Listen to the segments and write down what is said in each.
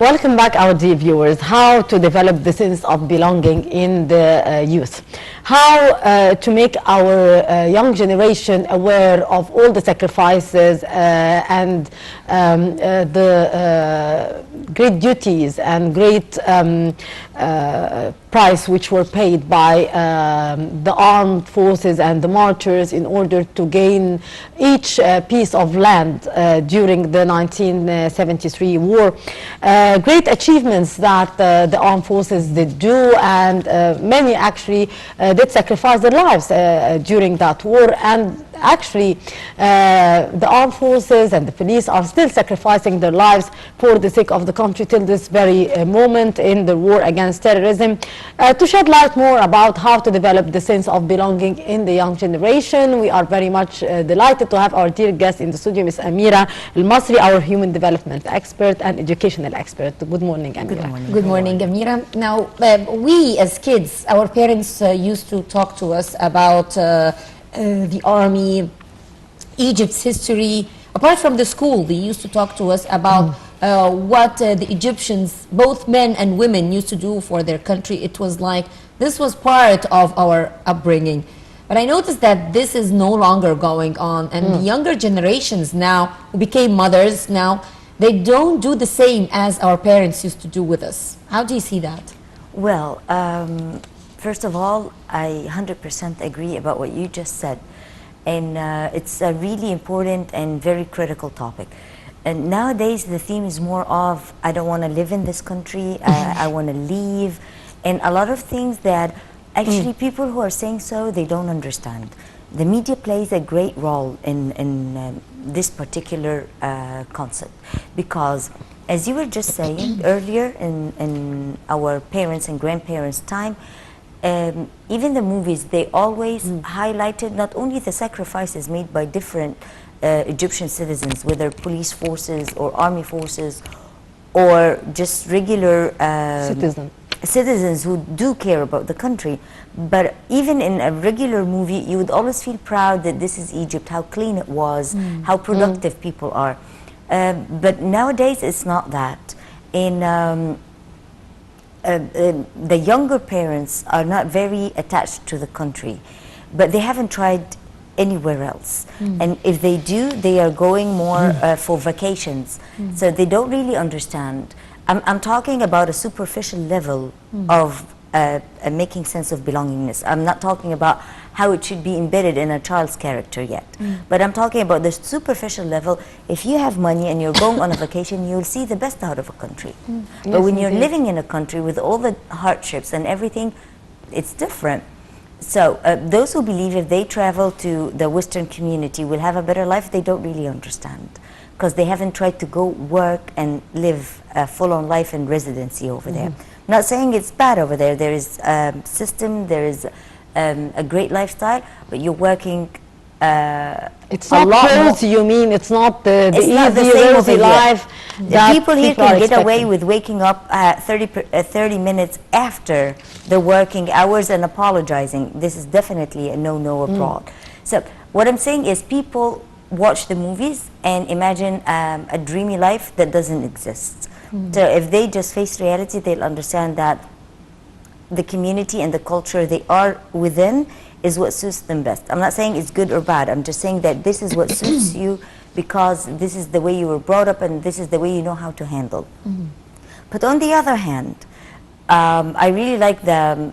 Welcome back, our dear viewers. How to develop the sense of belonging in the youth. How to make our young generation aware of all the sacrifices and the great duties and great price which were paid by the armed forces and the martyrs in order to gain each piece of land during the 1973 war. Great achievements that the armed forces did do, and many actually did sacrifice their lives during that war. And actually the armed forces and the police are still sacrificing their lives for the sake of the country till this very moment in the war against terrorism. To shed light more about how to develop the sense of belonging in the young generation, we are very much delighted to have our dear guest in the studio, Ms. Amira Masry, our human development expert and educational expert. Good morning, Amira. Good morning. Good morning, Amira. Now, we as kids, our parents used to talk to us about the army, Egypt's history. Apart from the school, they used to talk to us about what the Egyptians, both men and women, used to do for their country. It was like this was part of our upbringing. But I noticed that this is no longer going on, and the younger generations now, who became mothers now, they don't do the same as our parents used to do with us. How do you see that? Well, first of all, I 100% agree about what you just said. And it's a really important and very critical topic. And nowadays, the theme is more of, I don't want to live in this country, I want to leave. And a lot of things that actually people who are saying so, they don't understand. The media plays a great role in this particular concept. Because, as you were just saying earlier, in our parents' and grandparents' time, even the movies, they always highlighted not only the sacrifices made by different Egyptian citizens, whether police forces or army forces or just regular citizens who do care about the country. But even in a regular movie, you would always feel proud that this is Egypt, how clean it was, how productive people are. But nowadays, it's not that. The younger parents are not very attached to the country, but they haven't tried anywhere else. And if they do, they are going more for vacations. So they don't really understand. I'm talking about a superficial level of making sense of belongingness. I'm not talking about how it should be embedded in a child's character yet. But I'm talking about the superficial level. If you have money and you're going on a vacation, you'll see the best out of a country. But when you're living in a country with all the hardships and everything, it's different. So those who believe if they travel to the Western community will have a better life, they don't really understand. Because they haven't tried to go work and live a full-on life in residency over there. I'm not saying it's bad over there. There is a system, there is a great lifestyle, but you're working it's not close, you mean? It's not the easy, rosy life that people here can get away with waking up 30 minutes after the working hours and apologizing. This is definitely a no-no abroad. So what I'm saying is people watch the movies and imagine a dreamy life that doesn't exist. So if they just face reality, they'll understand that the community and the culture they are within is what suits them best. I'm not saying it's good or bad. I'm just saying that this is what suits you because this is the way you were brought up and this is the way you know how to handle. But on the other hand, I really like the,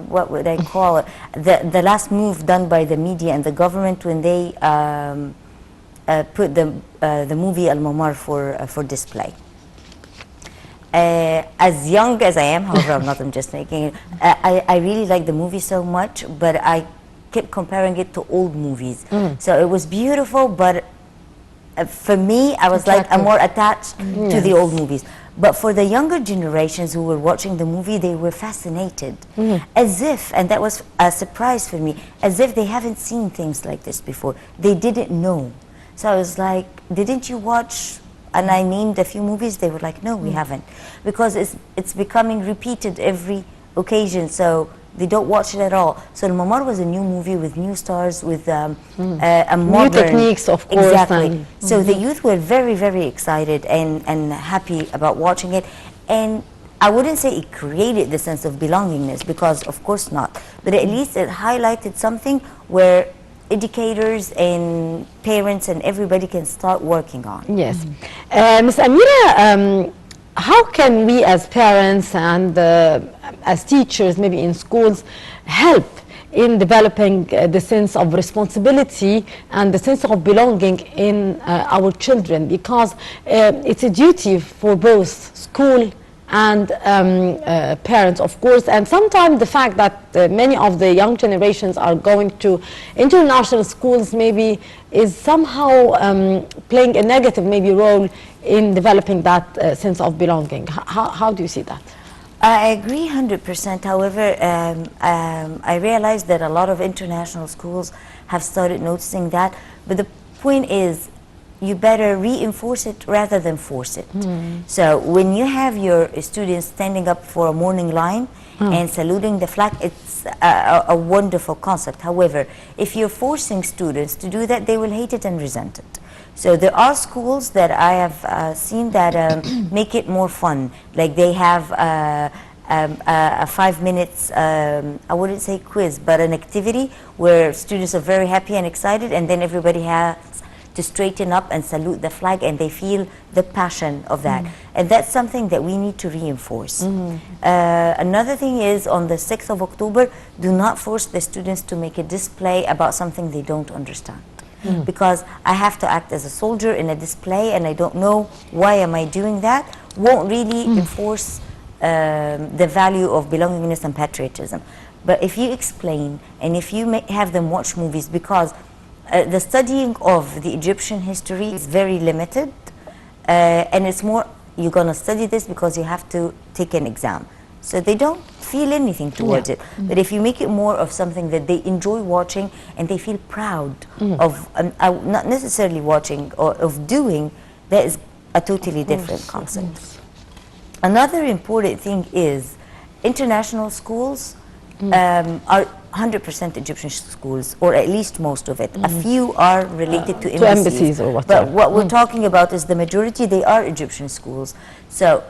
what would I call it, the last move done by the media and the government when they put the movie Al-Mamar for display. As young as I am, however, I'm just making it, I really like the movie so much, but I kept comparing it to old movies. So it was beautiful, but for me, I was like, I'm more attached to the old movies. But for the younger generations who were watching the movie, they were fascinated. As if, and that was a surprise for me, as if they haven't seen things like this before. They didn't know. So I was like, didn't you watch? And I named a few movies. They were like, no, we haven't. Because it's becoming repeated every occasion. So They don't watch it at all. So Al-Mamar was a new movie with new stars, with a New modern techniques, of course. Exactly. And So the youth were very, very excited and happy about watching it. And I wouldn't say it created the sense of belongingness, because of course not. But at least it highlighted something where educators and parents and everybody can start working on. yes. Ms. Amira, how can we as parents and as teachers, maybe in schools, help in developing the sense of responsibility and the sense of belonging in our children? Because it's a duty for both school and parents, of course, and sometimes the fact that many of the young generations are going to international schools maybe is somehow playing a negative maybe role in developing that sense of belonging. How do you see that? I agree 100%. However, I realize that a lot of international schools have started noticing that. But the point is, you better reinforce it rather than force it. So when you have your students standing up for a morning line and saluting the flag, it's a wonderful concept. However, if you're forcing students to do that, they will hate it and resent it. So there are schools that I have seen that make it more fun. Like they have a 5 minutes, I wouldn't say quiz, but an activity where students are very happy and excited, and then everybody has to straighten up and salute the flag, and they feel the passion of that. And that's something that we need to reinforce. Another thing is, on the 6th of October, do not force the students to make a display about something they don't understand. Because I have to act as a soldier in a display and I don't know why am I doing that, won't really enforce the value of belongingness and patriotism. But if you explain and if you have them watch movies, because the studying of the Egyptian history is very limited, and it's more, you're going to study this because you have to take an exam. So they don't feel anything towards it. But if you make it more of something that they enjoy watching and they feel proud of, not necessarily watching, or of doing, that is a totally different concept. Another important thing is international schools are 100% Egyptian schools, or at least most of it. A few are related to embassies or whatever. But what we're talking about is the majority, they are Egyptian schools. So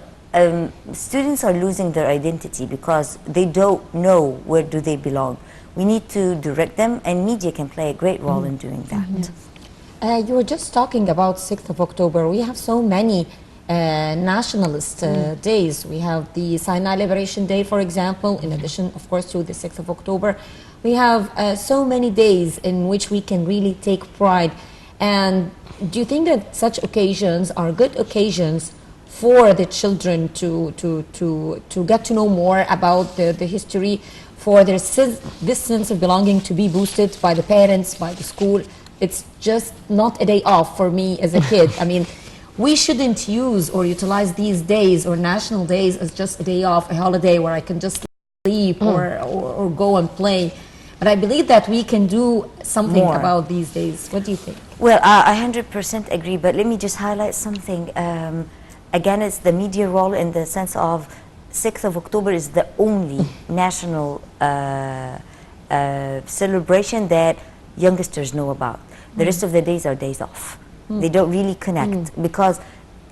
students are losing their identity because they don't know where do they belong. We need to direct them, and media can play a great role in doing that. You were just talking about 6th of October. We have so many nationalist days. We have the Sinai Liberation Day, for example, in addition, of course, to the 6th of October. We have so many days in which we can really take pride. And do you think that such occasions are good occasions for the children to get to know more about the history, for this sense of belonging to be boosted by the parents, by the school? It's just not a day off for me as a kid. I mean, we shouldn't use or utilize these days or national days as just a day off, a holiday where I can just sleep or go and play. But I believe that we can do something about these days. What do you think? Well, I 100% agree, but let me just highlight something. Again, it's the media role, in the sense of 6th of October is the only national celebration that youngsters know about. The rest of the days are days off. They don't really connect because,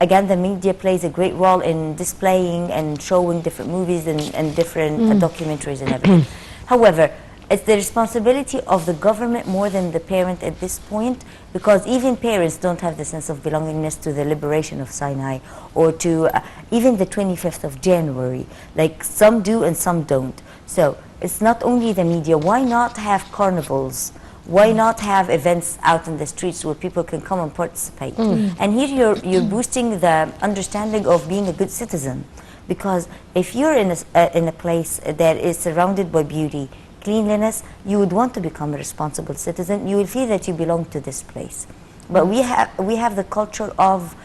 again, the media plays a great role in displaying and showing different movies and different documentaries and everything. However, it's the responsibility of the government more than the parent at this point, because even parents don't have the sense of belongingness to the liberation of Sinai, or to even the 25th of January. Like, some do and some don't. So it's not only the media. Why not have carnivals? Why not have events out in the streets where people can come and participate? And here you're boosting the understanding of being a good citizen, because if you're in a place that is surrounded by beauty, cleanliness, you would want to become a responsible citizen. You will feel that you belong to this place. But we have the culture of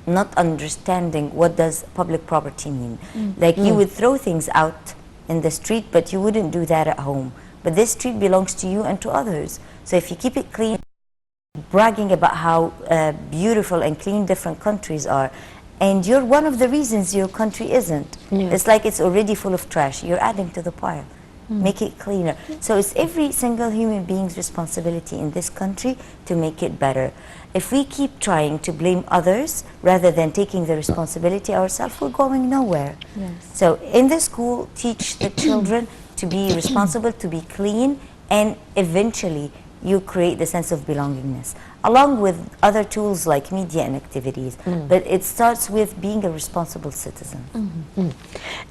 not understanding what does public property mean. Like, you would throw things out in the street, but you wouldn't do that at home. But this street belongs to you and to others. So if you keep it clean, bragging about how beautiful and clean different countries are, and you're one of the reasons your country isn't. Yeah. It's like it's already full of trash. You're adding to the pile. Make it cleaner. So it's every single human being's responsibility in this country to make it better. If we keep trying to blame others rather than taking the responsibility ourselves, we're going nowhere. Yes. So in the school, teach the children to be responsible, to be clean, and eventually you create the sense of belongingness, along with other tools like media and activities. But it starts with being a responsible citizen.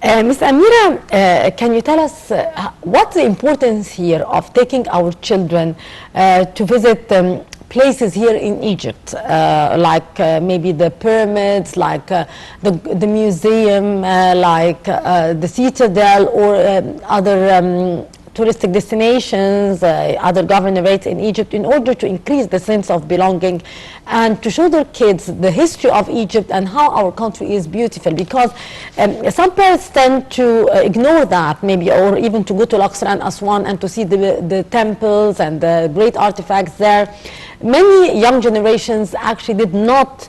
Ms. Amira, can you tell us what's the importance here of taking our children to visit places here in Egypt, like maybe the pyramids, like the museum, like the citadel, or other touristic destinations, other governorates in Egypt, in order to increase the sense of belonging and to show their kids the history of Egypt and how our country is beautiful? Because some parents tend to ignore that, maybe, or even to go to Luxor and Aswan and to see the temples and the great artifacts there. Many young generations actually did not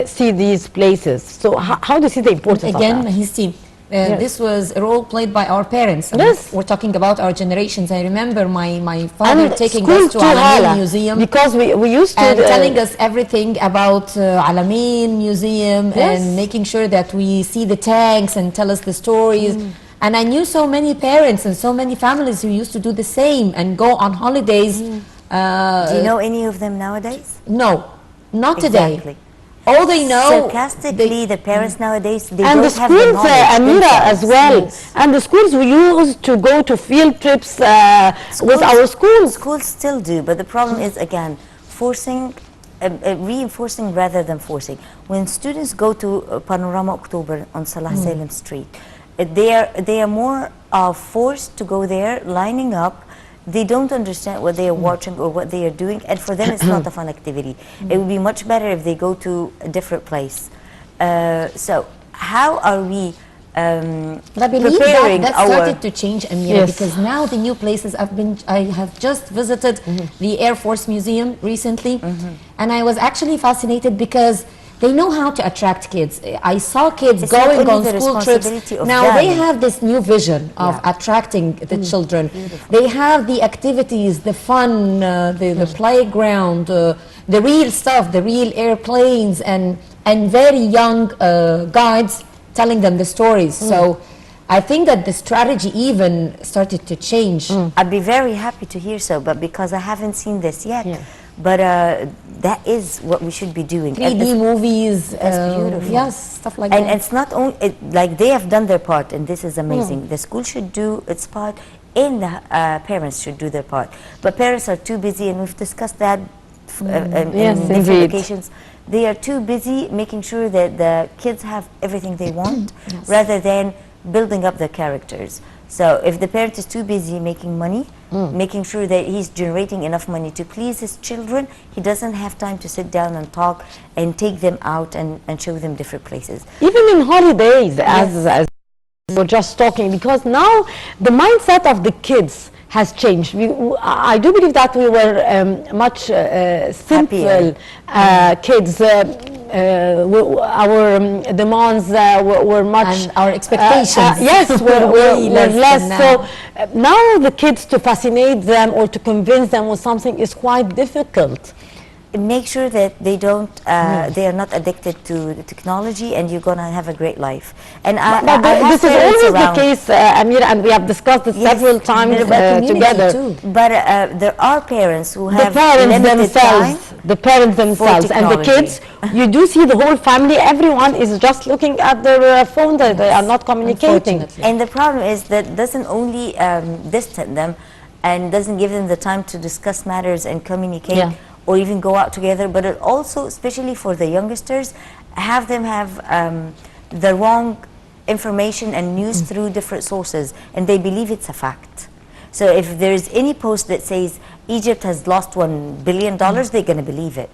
see these places. So how do you see the importance Again, of that? Histi, Yes. this was a role played by our parents. I mean, Yes. we're talking about our generations. I remember my father And taking school us to too, Alamein Hala, Museum because we used to and telling us everything about Alamein Museum, Yes. and making sure that we see the tanks and tell us the stories. And I knew so many parents and so many families who used to do the same and go on holidays. Do you know any of them nowadays? No, not today. Exactly. All they know, Sarcastically, the parents nowadays, they and don't the have the schools, knowledge Amira, as themselves. well. Yes. And the schools we used to go to field trips with our schools. Schools still do, but the problem is, again, forcing, reinforcing rather than forcing. When students go to Panorama October on Salah Salim Street, they are more forced to go there, lining up. They don't understand what they are watching or what they are doing, and for them it's not a fun activity. It would be much better if they go to a different place. So how are we I believe preparing that our... started to change, Amira, Yes. because now the new places I have just visited the Air Force Museum recently, and I was actually fascinated because they know how to attract kids. I saw kids It's not going only on the school trips. responsibility of Now them. they have this new vision of Yeah. attracting the children. They have the activities, the fun, the playground, the real stuff, the real airplanes, and very young guides telling them the stories. So I think that the strategy even started to change. I'd be very happy to hear so, but because I haven't seen this yet. Yeah. But that is what we should be doing. 3D movies. That's beautiful. Yes, stuff like And that. it's not only, like they have done their part, and this is amazing. The school should do its part, and the parents should do their part. But parents are too busy, and we've discussed that Yes, in different indeed. occasions. They are too busy making sure that the kids have everything they want, rather than building up their characters. So if the parent is too busy making money, making sure that he's generating enough money to please his children, he doesn't have time to sit down and talk and take them out and show them different places. Even in holidays, as we were just talking, because now the mindset of the kids has changed. I do believe that we were much simple kids. Our demands were much... And our expectations yes, were way less. than So now the kids, to fascinate them or to convince them with something is quite difficult. Make sure that they don't, they are not addicted to the technology, and you're gonna have a great life. And I But have this is parents always around. the case, Amira, and we have discussed this Yes, several times but community together. too. But there are parents who The have parents limited time. themselves, the parents themselves, and the technology. kids. You do see the whole family. Everyone is just looking at their phone. They are not communicating. Unfortunately. And the problem is that doesn't only distance them and doesn't give them the time to discuss matters and communicate, Yeah. or even go out together, but it also, especially for the youngsters, have them have the wrong information and news through different sources, and they believe it's a fact. So if there's any post that says Egypt has lost $1 billion, they're going to believe it,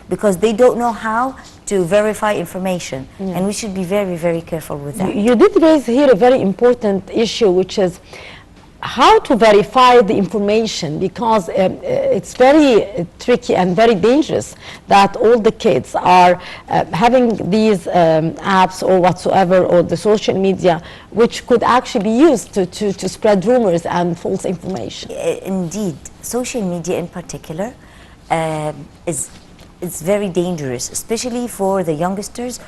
because they don't know how to verify information, and we should be very, very careful with that. You did raise here a very important issue, which is how to verify the information, because it's very tricky and very dangerous that all the kids are having these apps or whatsoever, or the social media, which could actually be used to spread rumors and false information. Indeed, social media in particular is very dangerous, especially for the youngsters.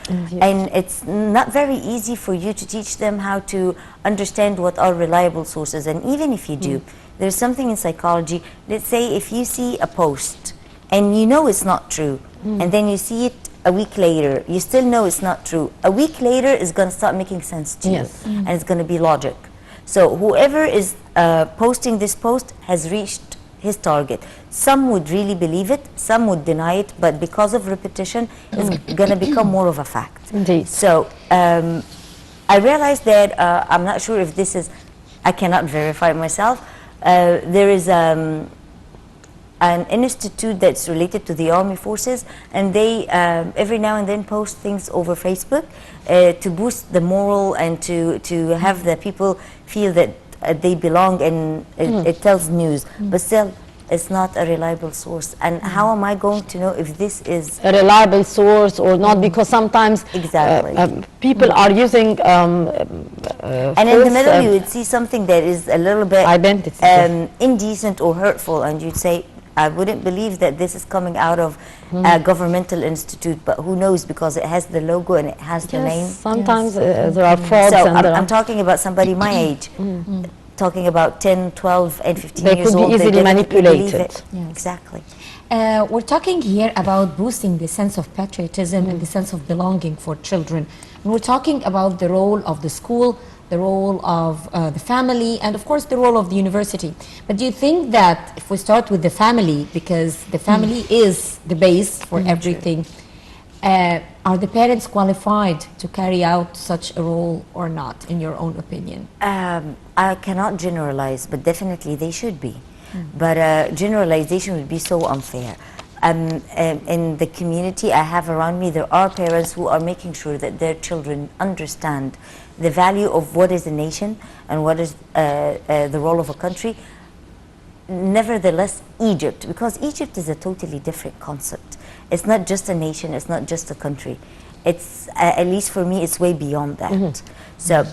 And it's not very easy for you to teach them how to understand what are reliable sources. And even if you do, there's something in psychology. Let's say if you see a post and you know it's not true, and then you see it a week later, you still know it's not true. A week later is going to start making sense to you, and it's going to be logic. So whoever is posting this post has reached his target. Some would really believe it, some would deny it, but because of repetition, it's going to become more of a fact. Indeed. So I realized that I'm not sure if this is, I cannot verify it myself. There is an institute that's related to the army forces, and they every now and then post things over Facebook to boost the moral and to have the people feel that they belong, and it tells news, but still it's not a reliable source. And how am I going to know if this is a reliable source or not? Because sometimes people are using and in the middle you would see something that is a little bit indecent or hurtful, and you'd say, I wouldn't believe that this is coming out of a governmental institute, but who knows, because it has the logo and it has the name. Sometimes there are frauds. So I'm talking about somebody my age, talking about 10, 12, and 15 they years could old. Be easily manipulated. Exactly. We're talking here about boosting the sense of patriotism and the sense of belonging for children. And we're talking about the role of the school, the role of the family, and of course the role of the university. But do you think that if we start with the family, because the family is the base for everything, are the parents qualified to carry out such a role or not, in your own opinion? I cannot generalize, but definitely they should be. But generalization would be so unfair. In the community I have around me, there are parents who are making sure that their children understand the value of what is a nation and what is the role of a country. Nevertheless, Egypt, because Egypt is a totally different concept. It's not just a nation, it's not just a country. It's, at least for me, it's way beyond that. So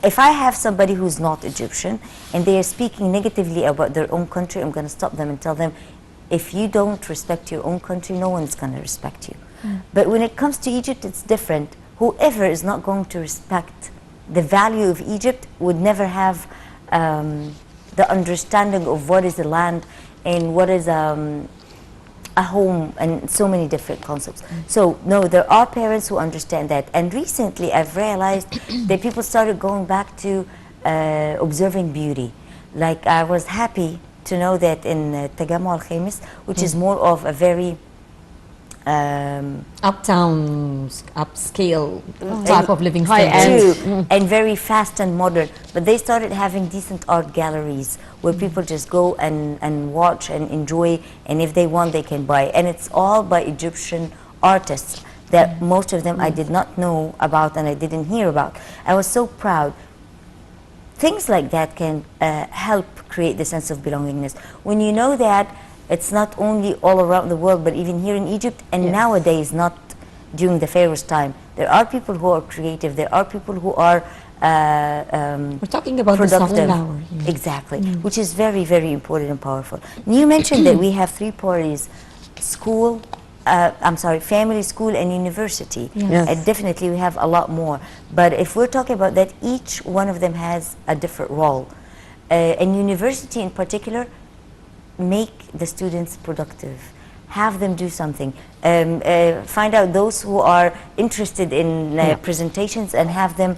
if I have somebody who's not Egyptian and they are speaking negatively about their own country, I'm going to stop them and tell them, if you don't respect your own country, no one's going to respect you. But when it comes to Egypt, it's different. Whoever is not going to respect the value of Egypt would never have the understanding of what is a land and what is a home, and so many different concepts. So no, there are parents who understand that. And recently I've realized that people started going back to observing beauty. Like, I was happy to know that in Tajammu al-Khamis, which is more of a very uptown, upscale type of living standard, and very fast and modern, but they started having decent art galleries where people just go and watch and enjoy, and if they want they can buy, and it's all by Egyptian artists that most of them I did not know about and I didn't hear about. I was so proud. Things like that can help create the sense of belongingness. When you know that it's not only all around the world, but even here in Egypt, and nowadays, not during the Pharaoh's time, there are people who are creative, there are people who are we're talking about productive. The soft power. Exactly, which is very, very important and powerful. You mentioned that we have three parties: school, family, school, and university. And definitely we have a lot more. But if we're talking about that, each one of them has a different role. And university in particular, make the students productive, have them do something, find out those who are interested in presentations and have them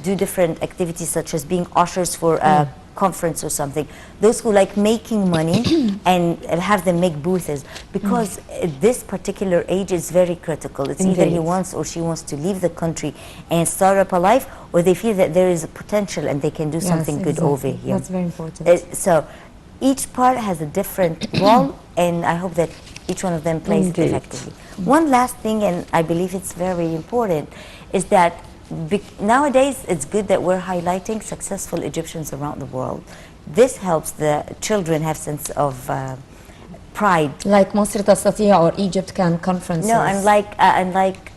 do different activities, such as being ushers for a conference or something. Those who like making money and have them make booths, because at this particular age is very critical. It's either he wants or she wants to leave the country and start up a life, or they feel that there is a potential and they can do something good over here. That's very important. So each part has a different role, and I hope that each one of them plays it effectively. One last thing, and I believe it's very important, is that nowadays it's good that we're highlighting successful Egyptians around the world. This helps the children have sense of pride. Like Masry تستطيع or Egypt can conferences. No, and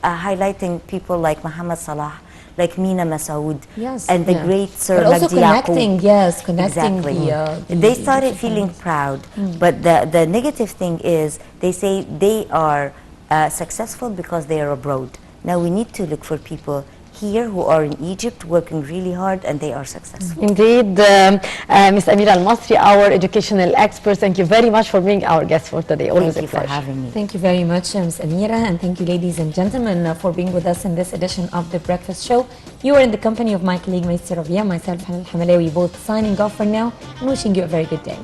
highlighting people like Muhammad Salah, like Mina Masoud, Yes, and the great Sir but also Magdi Yaqub. connecting, yes, connecting Exactly. They started feeling proud, but the negative thing is they say they are successful because they are abroad. Now we need to look for people here who are in Egypt working really hard and they are successful. Indeed, Ms. Amira Al-Masry, our educational expert, thank you very much for being our guest for today. Always Thank you a for pleasure. having me. Thank you very much, Ms. Amira, and thank you, ladies and gentlemen, for being with us in this edition of The Breakfast Show. You are in the company of my colleague, Maestro Ravia, myself, Hanal Hamalawi, both signing off for now and wishing you a very good day.